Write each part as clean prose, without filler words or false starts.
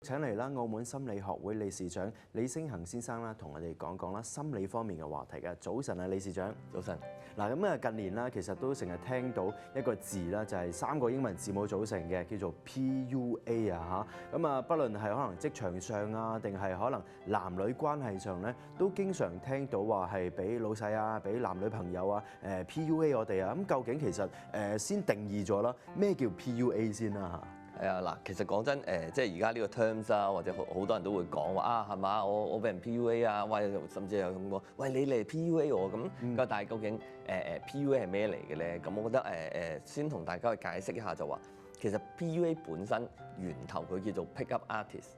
請嚟啦，澳門心理學會理事長李星恒先生啦，同我哋講講啦心理方面嘅話題嘅。早晨啊，理事長。早晨。嗱咁啊，近年啦，其實都成日聽到一個字啦，就係3個英文字母組成嘅，叫做 PUA 啊嚇。咁啊，不論係可能職場上啊，定係可能男女關係上咧，都經常聽到話係俾老細啊，俾男女朋友啊PUA 我哋啊。咁究竟其實先定義咗啦，咩叫 PUA 先啦嚇？係啊，嗱，其實講真，即係而家呢個 terms 啊，或者好多人都會講話啊，係嘛，我俾人 PUA 啊，喂，甚至有咁講，喂，你嚟 PUA 我咁，但係究竟PUA 係咩嚟嘅咧？咁我覺得先同大家去解釋一下就話。其實 PUA 本身源頭佢叫做 pick up artist，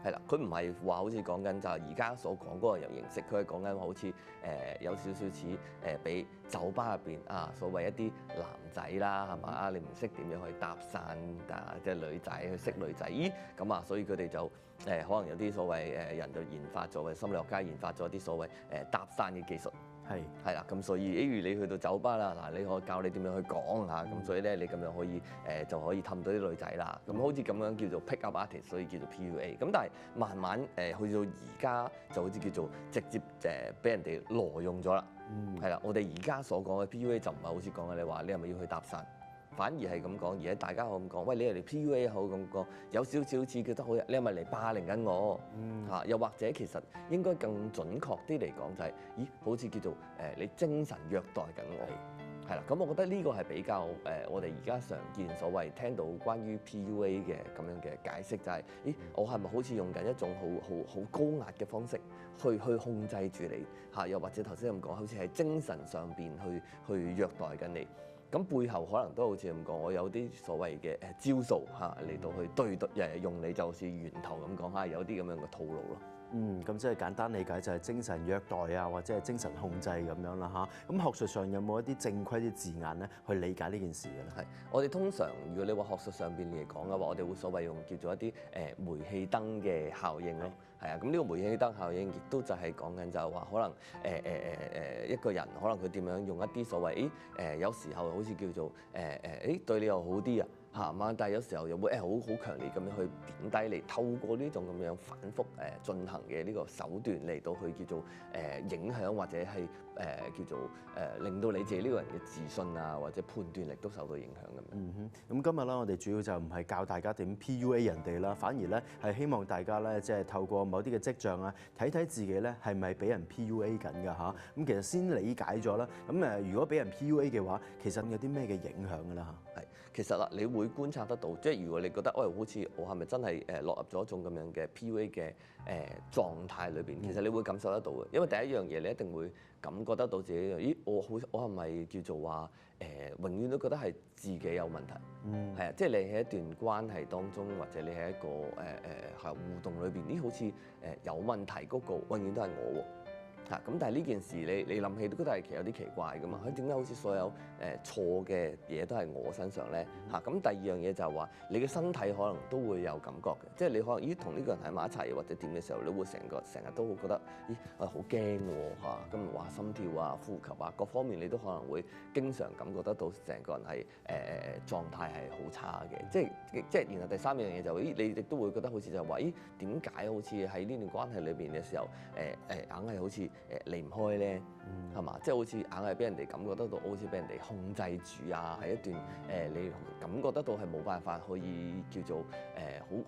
係啦，佢唔係話好似講緊就係而家所講嗰個形式，佢係講緊好似有少少似俾酒吧入邊啊所謂一啲男仔啦，係嘛啊，你唔識點樣去搭訕啊，即係女仔去識女仔，咦咁啊，所以佢哋就可能有啲所謂人就研發咗，或者心理學家研發咗啲所謂搭訕嘅技術。係啦，咁所以，例如你去到酒吧啦，嗱，你可以教你點樣去講嚇，咁所以咧，你咁樣可以就可以氹到啲女仔啦。咁好似咁樣叫做 pick up artist，所以叫做 PUA。咁但係慢慢去到而家就好似叫做直接俾人哋挪用咗啦。係啦，我哋而家所講嘅 PUA 就唔係好似講嘅你話你係咪要去搭訕？反而係咁講，而家大家可咁講，喂，你係嚟 PUA 好咁講，有少少似覺得好，你係咪嚟霸凌緊我？又或者其實應該更準確啲嚟講就係，咦，好似叫做你精神虐待緊我，係啦。咁我覺得呢個係比較我哋而家常見所謂聽到關於 PUA 嘅咁樣嘅解釋，就係，咦，我係咪好似用緊一種好高壓嘅方式去控制住你嚇？又或者頭先咁講，好似係精神上邊去虐待緊你。咁背後可能都好似咁講，我有啲所謂嘅招數嚇嚟到去對用你就好似源頭咁講嚇，有啲咁樣嘅套路咯。咁即係簡單理解就係精神虐待啊，或者係精神控制咁樣啦嚇。咁學術上有冇一啲正規啲字眼咧去理解呢件事嘅咧？係，我哋通常如果你話學術上邊嚟講嘅話，我哋會所謂用叫做一啲煤氣燈嘅效應咯。係啊，咁呢個煤氣燈效應亦都就係講緊就係話可能一個人可能佢點樣用一啲所謂有時候好似叫做對你又好啲啊。嚇嘛！但係有時候又會好強烈咁樣去貶低你，透過呢種咁樣反覆進行嘅呢個手段嚟到去叫做影響或者係叫做令到你自己呢個人嘅自信啊或者判斷力都受到影響咁樣。咁今日啦，我哋主要就唔係教大家點 PUA 人哋啦，反而咧係希望大家咧即係透過某啲嘅跡象啊，睇睇自己咧係咪俾人 PUA 緊㗎嚇。咁其實先理解咗啦。咁如果俾人 PUA 嘅話，其實有啲咩嘅影響㗎啦嚇？係，其實啦，你會觀察得到，即係如果你覺得，好似我係咪真係落入咗一種咁樣嘅 PUA 嘅狀態裏邊，其實你會感受得到嘅。因為第一樣嘢，你一定會感覺得到自己，咦，我係咪叫做話永遠都覺得係自己有問題？係啊，即係你喺一段關係當中，或者你喺一個互動裏邊，咦，好似有問題嗰個，永遠都係我喎。咁但係呢件事你諗起都覺得係其實有啲奇怪㗎嘛？點解好似所有錯嘅嘢都係我身上咧？咁第二樣嘢就係話你嘅身體可能都會有感覺嘅，即係你可能咦同呢個人喺埋一齊或者點嘅時候，你會成日都會覺得咦好驚喎嚇，咁話心跳啊、呼吸啊各方面你都可能會經常感覺得到成個人係狀態係好差嘅，即係然後第三樣嘢就咦你亦都會覺得好似就係話咦點解好似喺呢段關係裏邊嘅時候硬係好似離唔開咧，係嘛？即係好似硬係俾人哋感覺得到，好似俾人哋控制住啊，係一段你感覺得到係冇辦法可以叫做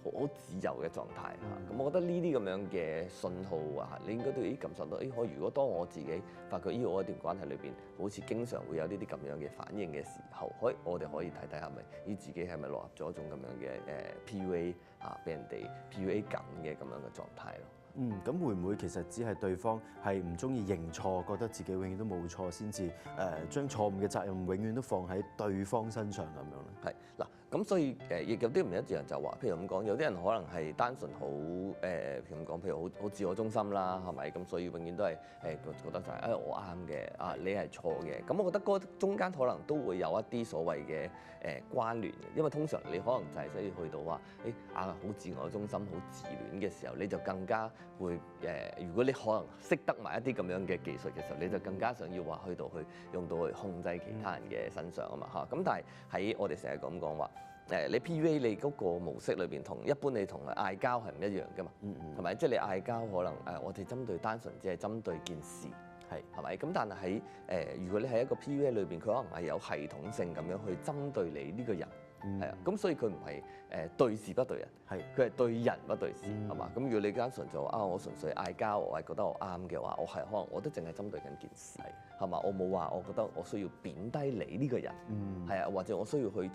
好自由嘅狀態嚇。咁我覺得呢啲咁樣嘅信號啊，你應該都感受到。我如果當我自己發覺我一段關係裏邊好似經常會有呢啲咁樣嘅反應嘅時候，我哋可以睇睇係咪自己係咪落入咗一種咁樣嘅PUA 啊，俾人哋 PUA 緊嘅咁樣嘅狀態咯。咁會唔會其實只係對方係唔中意認錯，覺得自己永遠都冇錯，先至將錯誤嘅責任永遠都放喺對方身上咁樣咧？係嗱，咁所以亦有啲唔一樣就話，譬如咁講，有啲人可能係單純好咁講，譬如好自我中心啦，係咪？咁所以永遠都係覺得就係我啱嘅，啊你係錯嘅。咁我覺得嗰中間可能都會有一啲所謂嘅關聯嘅，因為通常你可能就係所以去到話好自我中心、好自戀嘅時候，你就更加會如果你可能識得埋一啲咁樣嘅技術嘅時候，你就更加想要話去用到去控制其他人嘅身上啊嘛嚇。咁但係喺我哋成日咁講話，你 PUA 你嗰個模式裏邊同一般你同佢嗌交係唔一樣㗎嘛，係咪？即係你嗌交可能我哋針對單純只係針對件事。係咪？咁但係喺如果你喺一個 PUA 裏邊，佢可能係有系統性咁樣去針對你呢個人，係啊。咁所以佢唔係對事不對人，佢係對人不對事，係嘛？咁如果你單純就我純粹嗌交，我係覺得我啱嘅話，我係可能我都淨係針對緊件事，係嘛？我冇話我覺得我需要貶低你呢個人，係啊，或者我需要去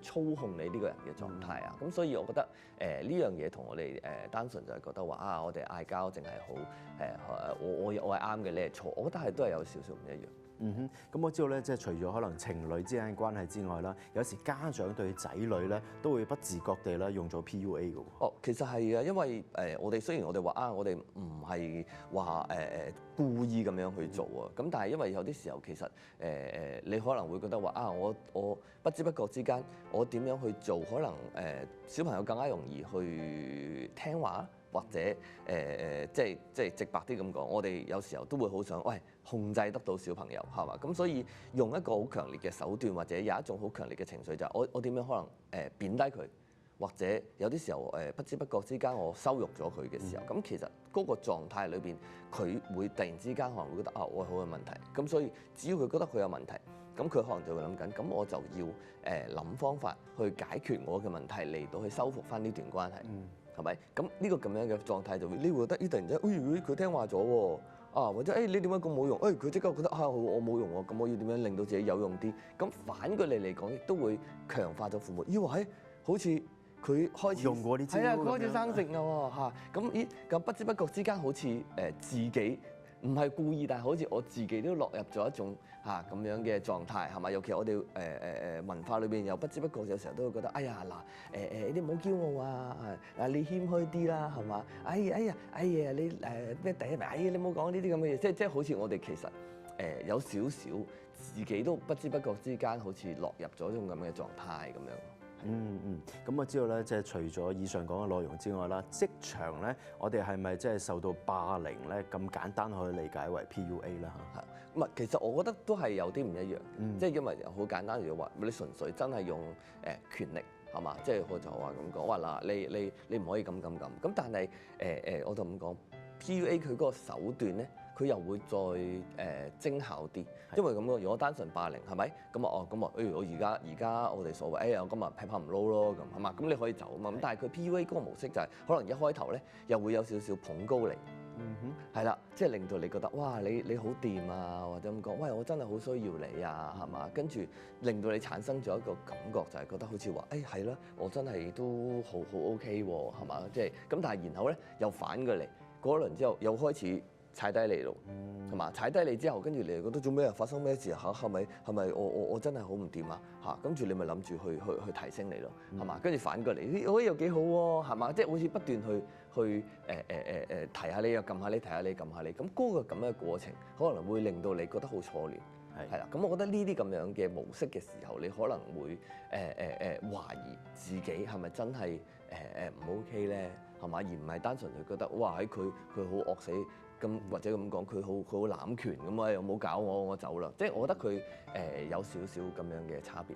操控你呢個人嘅狀態啊。咁所以我覺得呢樣嘢同我哋單純就係覺得話我哋嗌交淨係好我係啱嘅，你係錯。我覺得係都係有少少唔一樣。咁我知道咧，即係除咗可能情侶之間嘅關係之外啦，有時家長對仔女咧都會不自覺地咧用咗 PUA 嘅喎。其實係啊，因為我哋雖然我哋話我哋唔係話故意咁樣去做啊，咁但係因為有啲時候其實你可能會覺得話我不知不覺之間我點樣去做，可能小朋友更加容易去聽話。或者即係直白啲咁講，我哋有時候都會好想控制得到小朋友係嘛？咁所以用一個好強烈嘅手段，或者有一種好強烈嘅情緒，就係我點樣可能貶低佢，或者有啲時候不知不覺之間我羞辱咗佢嘅時候，咁其實嗰個狀態裏邊，佢會突然之間可能會覺得我好有問題。咁所以只要佢覺得佢有問題，咁佢可能就會諗緊，咁我就要諗方法去解決我嘅問題，嚟到去修復翻呢段關係。係咪？咁呢個咁樣嘅狀態就會，你會覺得突然之間，佢聽話咗喎，或者你點解咁冇用？佢即刻覺得我冇用喎，咁我要點樣令到自己有用啲？咁反過嚟講，亦都會強化咗父母。好似佢開始用過啲招，係啊，佢開始生性啊喎。咁不知不覺之間，好似自己唔係故意，但係好似我自己都落入咗一種咁樣嘅狀態，係嘛？尤其我哋文化裏邊又不知不覺有時候都會覺得，你唔好驕傲啊，你謙虛啲啦，係嘛？你咩第一名？你唔好講呢啲咁嘅嘢，即係好似我哋其實有少少自己都不知不覺之間，好似落入咗一種咁嘅狀態咁樣。咁我知道咧，即係除咗以上講嘅內容之外啦，職場咧，我哋係咪即係受到霸凌咧？咁簡單可以理解為 PUA 啦嚇。唔係，其實我覺得都係有啲唔一樣，即係因為好簡單，如果話你純粹真係用權力係嘛，即係我就話咁講話嗱，你唔可以咁，咁但係我就咁講 PUA 佢嗰個手段咧，佢又會再精巧啲，因為咁樣如果單純霸凌係咪？咁我而家我哋所謂我今日劈炮唔撈咯咁係嘛？咁你可以走啊嘛。咁但係佢 PUA 嗰個模式就係可能一開頭咧又會有少少捧高你，係啦，即係令到你覺得哇你好掂啊，或者咁講，我真係好需要你啊，係嘛？跟住令到你產生咗一個感覺，就係覺得好似話係啦，我真係都好 OK 喎，係嘛？即係咁，但係然後咧又反過嚟過一輪之後又開始踩低你咯，係嘛？踩低你之後，跟住你又覺得做咩啊？發生咩事啊？係咪我真係好唔掂啊？跟住你咪諗住去提升你咯，係嘛？跟住反過嚟，又幾好喎，係嘛？即係好似不斷去提下你又撳下你，提下你撳下你，咁嗰個咁嘅過程，可能會令到你覺得好錯亂，係啦。咁我覺得呢啲咁樣嘅模式嘅時候，你可能會懷疑自己係咪真係唔 OK 咧，係嘛？而唔係單純去覺得哇佢好惡死。咁或者咁講，佢好濫權咁啊，又冇搞我走啦。即係我覺得佢有少少咁樣嘅差別。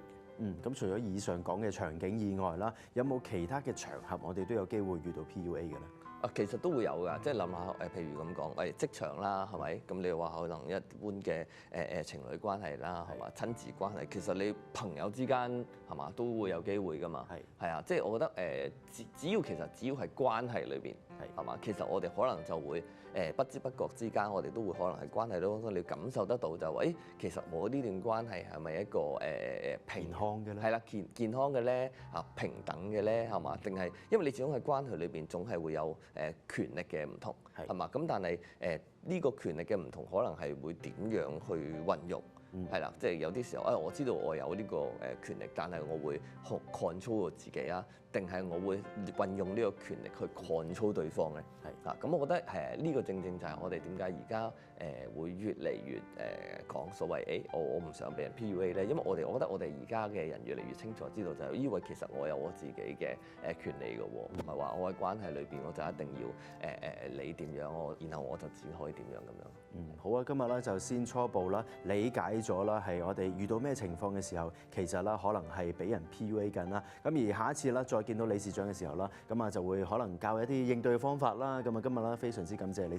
咁除咗以上講嘅場景以外啦，有冇其他嘅場合我哋都有機會遇到 PUA 嘅咧？其實都會有㗎，即係諗下譬如咁講，職場啦，係咪？咁你話可能一般嘅情侶關係啦，係嘛？親子關係，其實你朋友之間係嘛都會有機會㗎嘛。係啊，即係我覺得只要係關係裏邊係嘛，其實我哋可能就會不知不覺之間，我哋都會可能喺關係當中你感受得到就其實我呢段關係係咪一個健康嘅咧？係啦，健康嘅咧平等嘅咧係嘛？定係因為你始終喺關係裏邊總係會有權力嘅唔同係嘛？咁但係呢個權力嘅唔同，可能係會點樣去運用係啦？即係有啲時候我知道我有呢個權力，但係我會control 我自己啊，定係我會運用呢個權力去 control 對方咧？係啊，咁我覺得呢個正正就係我哋點解而家會越嚟越講所謂我唔想俾人 PUA 咧，因為我覺得我哋而家嘅人越嚟越清楚知道就係，因為其實我有我自己嘅權利嘅喎，唔係話我喺關係裏邊我就一定要你點樣然後我就只可以點樣咁樣。好啊，今日咧就先初步啦理解咗啦，係我哋遇到咩情況嘅時候，其實啦可能係俾人 PUA 緊啦。咁而下一次啦再見到理事長嘅時候啦，咁啊就會可能教一啲應對嘅方法啦。咁啊今日啦非常之感謝理